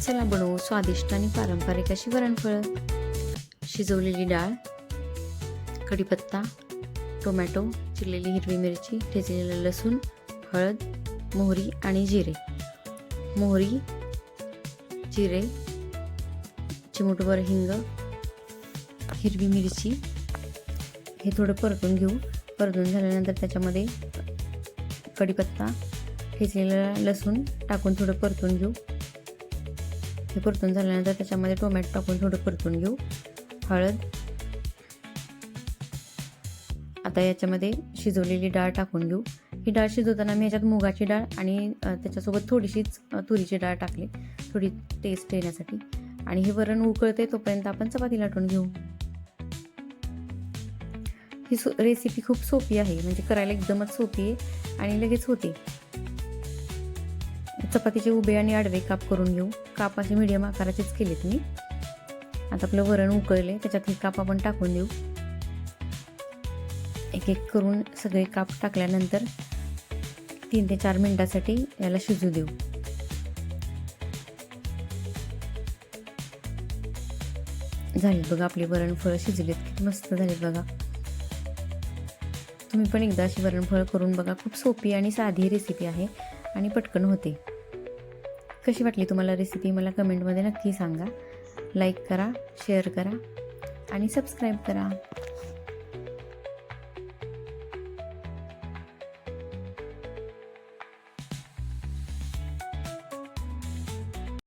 चला बनवू स्वादिष्ट आणि पारंपरिक अशी वरणफळं. शिजवलेली डाळ, कढीपत्ता, टोमॅटो, चिरलेली हिरवी मिरची, ठेचलेलं लसूण, हळद, मोहरी आणि जिरे. मोहरी, जिरे, चिमूटभर हिंग, हिरवी मिरची हे थोडं परतून घेऊ. परतून झाल्यानंतर त्याच्यामध्ये कढीपत्ता, ठेचलेलं लसूण टाकून थोडं परतून घेऊ. हे परतून झाल्यानंतर त्याच्यामध्ये टोमॅटो टाकून थोडं परतून घेऊ. हळद. आता याच्यामध्ये शिजवलेली डाळ टाकून घेऊ. ही डाळ शिजवताना मी ह्याच्यात मुगाची डाळ आणि त्याच्यासोबत थोडीशीच तुरीची डाळ टाकली, थोडी टेस्ट येण्यासाठी. आणि हे वरण उकळते तोपर्यंत आपण चपाती लाटून घेऊ. ही रेसिपी खूप सोपी आहे, म्हणजे करायला एकदमच सोपी आहे आणि लगेच होते. चपातीचे उभे आणि आडवे काप करून घेऊ. काप असे मीडियम आकाराचेच केलेत मी. आता आपलं वरण उकळले, त्याच्यात हे काप आपण टाकून देऊ. एक एक करून सगळे काप टाकल्यानंतर 3 ते 4 मिनिटासाठी याला शिजू देऊ. झालीत बघा आपली वरणफळं शिजलीत, किती मस्त झालीत बघा. तुम्ही पण एकदा अशी वरणफळं करून बघा. खूप सोपी आणि साधी रेसिपी आहे आणि पटकन होते. कशी वाटली तुम्हाला रेसिपी मला कमेंटमध्ये नक्की सांगा. लाईक करा, शेअर करा आणि सबस्क्राईब करा.